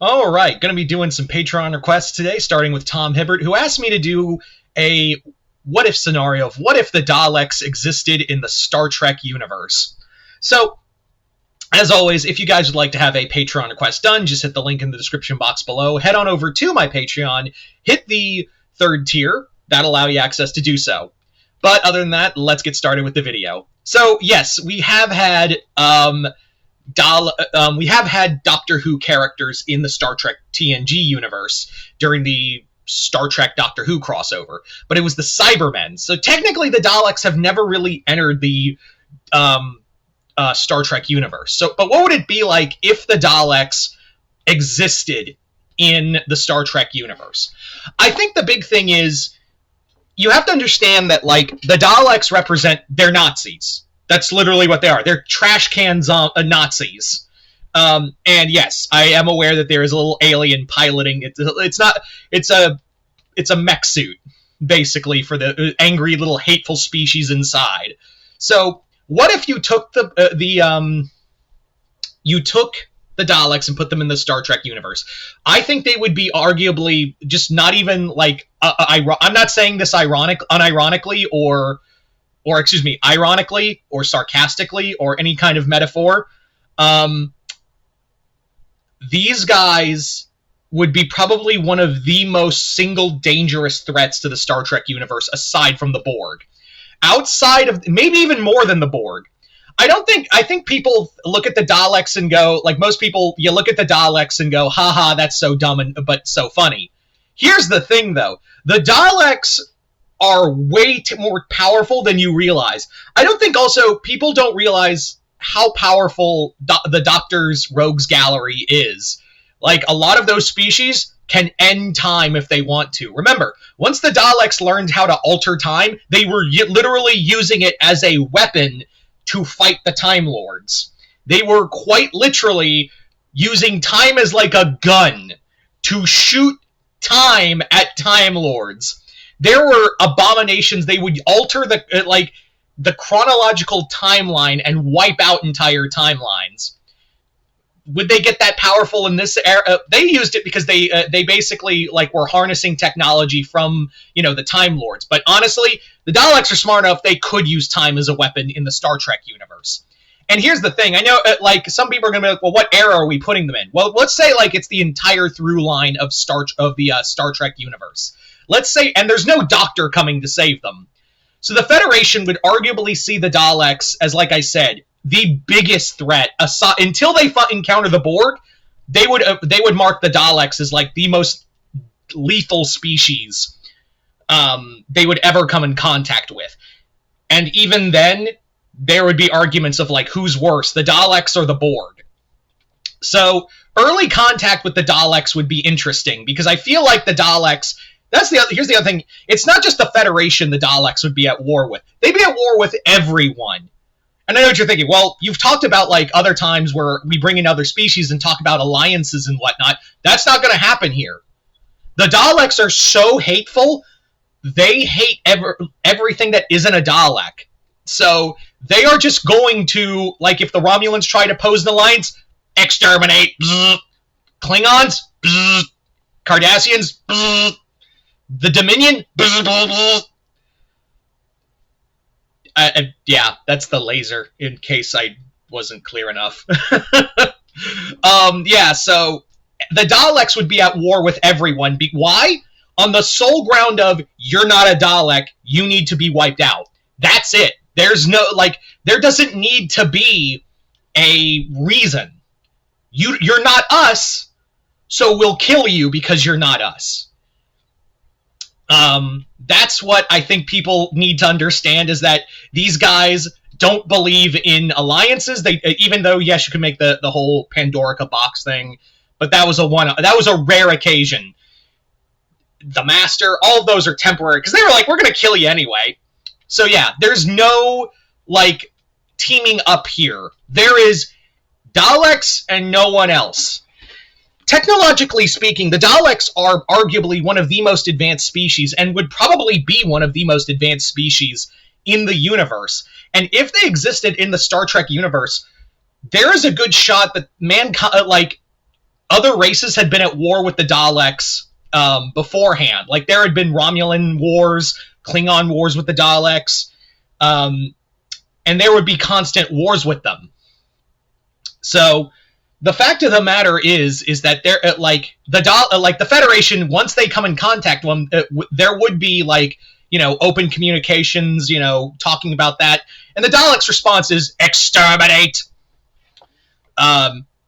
All right, going to be doing some Patreon requests today, starting with Tom Hibbert, who asked me to do a what if scenario of what if the Daleks existed in the Star Trek universe. So, as always, if you guys would like to have a Patreon request done, just hit the link in the description box below. Head on over to my Patreon, hit the third tier. That'll allow you access to do so. But other than that, let's get started with the video. So, yes, we have had Doctor Who characters in the Star Trek TNG universe during the Star Trek Doctor Who crossover, but it was the Cybermen. So technically, the Daleks have never really entered the Star Trek universe. So, but what would it be like if the Daleks existed in the Star Trek universe? I think the big thing is you have to understand that, like, the Daleks represent, they're Nazis. That's literally what they are. They're trash cans Nazis. And yes, I am aware that there is a little alien piloting. It's a mech suit, basically, for the angry little hateful species inside. So what if you took the Daleks and put them in the Star Trek universe? I think they would be arguably just not even like I'm not saying this unironically or ironically or sarcastically or any kind of metaphor. These guys would be probably one of the most single dangerous threats to the Star Trek universe aside from the Borg. Outside of, maybe even more than the Borg. I think people look at the Daleks and go, like most people, you look at the Daleks and go, haha, that's so dumb but so funny. Here's the thing, though. The Daleks are way more powerful than you realize. I don't think also people don't realize how powerful the Doctor's Rogues Gallery is. Like, a lot of those species can end time if they want to. Remember, once the Daleks learned how to alter time, they were literally using it as a weapon to fight the Time Lords. They were quite literally using time as like a gun to shoot time at Time Lords. There were abominations. They would alter the chronological timeline and wipe out entire timelines. Would they get that powerful in this era? They used it because they basically were harnessing technology from the Time Lords. But honestly, the Daleks are smart enough they could use time as a weapon in the Star Trek universe. And here's the thing: I know some people are going to be like, "Well, what era are we putting them in?" Well, let's say it's the entire through line of the Star Trek universe. Let's say, and there's no Doctor coming to save them. So the Federation would arguably see the Daleks as, like I said, the biggest threat. Until they encounter the Borg, they would mark the Daleks as the most lethal species they would ever come in contact with. And even then, there would be arguments of who's worse, the Daleks or the Borg. So early contact with the Daleks would be interesting because I feel like the Daleks. Here's the other thing. It's not just the Federation the Daleks would be at war with. They'd be at war with everyone. And I know what you're thinking. Well, you've talked about other times where we bring in other species and talk about alliances and whatnot. That's not going to happen here. The Daleks are so hateful. They hate everything that isn't a Dalek. So they are just going to, if the Romulans try to pose an alliance, exterminate. Bzz. Klingons, bzz. Cardassians, bzz. The Dominion, bzz, bzz. Yeah, that's the laser, in case I wasn't clear enough. Yeah, so the Daleks would be at war with everyone. Why? On the sole ground of, you're not a Dalek, you need to be wiped out. That's it. There's no, there doesn't need to be a reason. You're not us, so we'll kill you because you're not us. That's what I think people need to understand, is that these guys don't believe in alliances. Even though, yes, you can make the whole Pandorica box thing, but that was a rare occasion. The Master, all of those are temporary, because they were we're going to kill you anyway. So yeah, there's no, teaming up here. There is Daleks and no one else. Technologically speaking, the Daleks are arguably one of the most advanced species, and would probably be one of the most advanced species in the universe. And if they existed in the Star Trek universe, there is a good shot that other races had been at war with the Daleks beforehand. Like, there had been Romulan wars, Klingon wars with the Daleks, and there would be constant wars with them. So the fact of the matter is that they're the Federation, once they come in contact with them, there would be open communications, talking about that, and the Daleks' response is exterminate.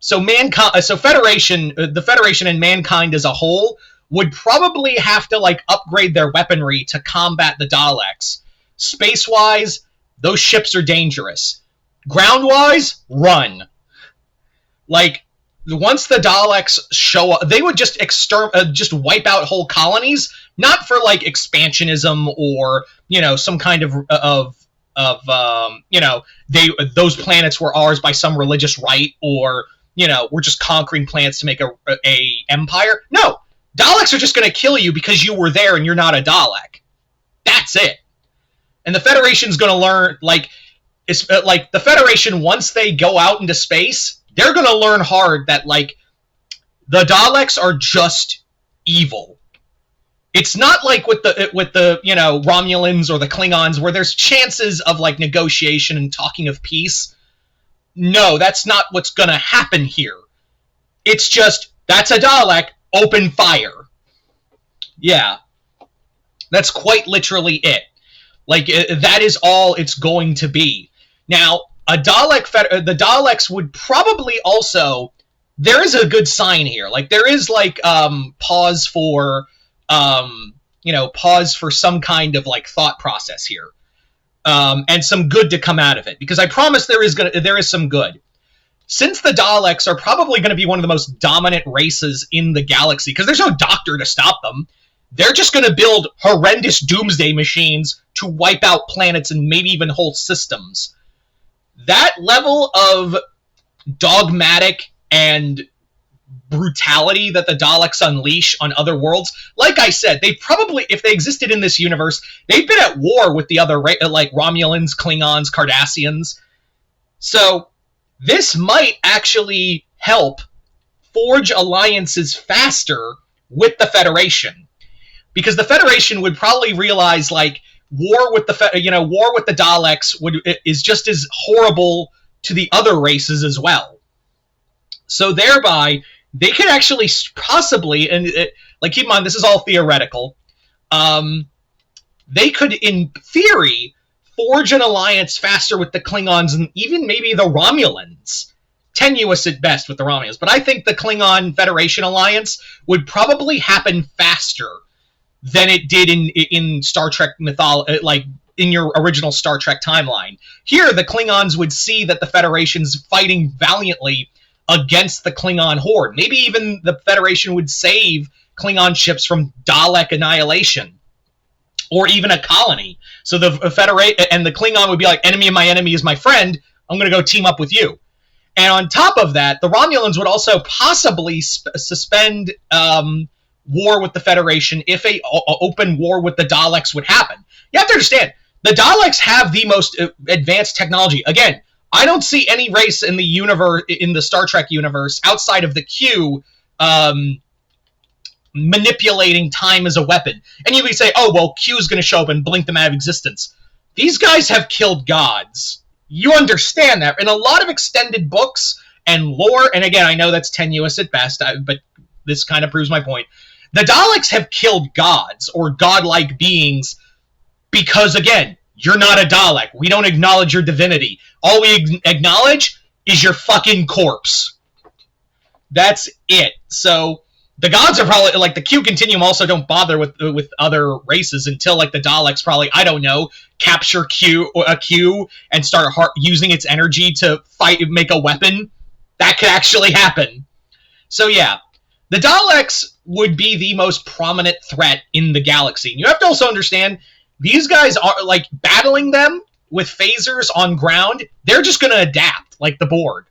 So the Federation and mankind as a whole would probably have to upgrade their weaponry to combat the Daleks. Space-wise, those ships are dangerous. Ground-wise, run. Once the Daleks show up, they would just wipe out whole colonies, not for expansionism or some kind of those planets were ours by some religious right, or we're just conquering planets to make a empire. No, Daleks are just going to kill you because you were there and you're not a Dalek. That's it. And the Federation's going to learn the Federation, once they go out into space, they're going to learn hard that, the Daleks are just evil. It's not like with the Romulans or the Klingons, where there's chances of, negotiation and talking of peace. No, that's not what's going to happen here. It's just, that's a Dalek, open fire. Yeah. That's quite literally it. That is all it's going to be. Now, the Daleks would probably also, there is a good sign here. There is pause for some kind of thought process here, and some good to come out of it, because I promise there is some good. Since the Daleks are probably going to be one of the most dominant races in the galaxy, because there's no doctor to stop them, they're just going to build horrendous doomsday machines to wipe out planets and maybe even whole systems. That level of dogmatic and brutality that the Daleks unleash on other worlds, like I said, they probably, if they existed in this universe, they've been at war with the other, Romulans, Klingons, Cardassians. So this might actually help forge alliances faster with the Federation, because the Federation would probably realize war with the Daleks is just as horrible to the other races as well. So thereby, they could actually possibly, and keep in mind, this is all theoretical, they could, in theory, forge an alliance faster with the Klingons and even maybe the Romulans. Tenuous at best with the Romulans, but I think the Klingon Federation alliance would probably happen faster than it did in Star Trek mythology, in your original Star Trek timeline. Here, the Klingons would see that the Federation's fighting valiantly against the Klingon horde. Maybe even the Federation would save Klingon ships from Dalek annihilation, or even a colony. So the Klingon would be like, enemy of my enemy is my friend, I'm going to go team up with you. And on top of that, the Romulans would also possibly suspend war with the Federation if a open war with the Daleks would happen. You have to understand, the Daleks have the most advanced technology. Again, I don't see any race in the universe, in the Star Trek universe, outside of the Q, manipulating time as a weapon. And you would say, oh, well, Q is going to show up and blink them out of existence. These guys have killed gods. You understand that. In a lot of extended books and lore, and again, I know that's tenuous at best, but this kind of proves my point. The Daleks have killed gods, or godlike beings, because, again, you're not a Dalek. We don't acknowledge your divinity. All we acknowledge is your fucking corpse. That's it. So the gods are probably, the Q Continuum also don't bother with other races until, the Daleks probably, I don't know, capture a Q and start using its energy to make a weapon. That could actually happen. So yeah, the Daleks would be the most prominent threat in the galaxy. And you have to also understand, these guys are, battling them with phasers on ground, they're just going to adapt, like the Borg.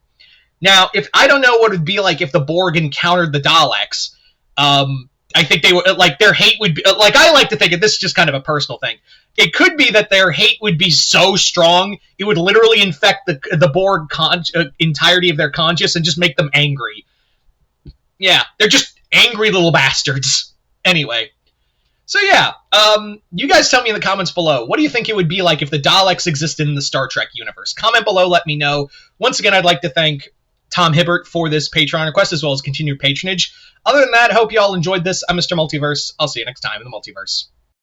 Now, I don't know what it would be like if the Borg encountered the Daleks. I think they would, their hate would be, I like to think of this, is just kind of a personal thing. It could be that their hate would be so strong, it would literally infect the Borg entirety of their conscious and just make them angry. Yeah, they're just angry little bastards. Anyway. So yeah, you guys tell me in the comments below, what do you think it would be like if the Daleks existed in the Star Trek universe? Comment below, let me know. Once again, I'd like to thank Tom Hibbert for this Patreon request, as well as continued patronage. Other than that, I hope you all enjoyed this. I'm Mr. Multiverse. I'll see you next time in the Multiverse.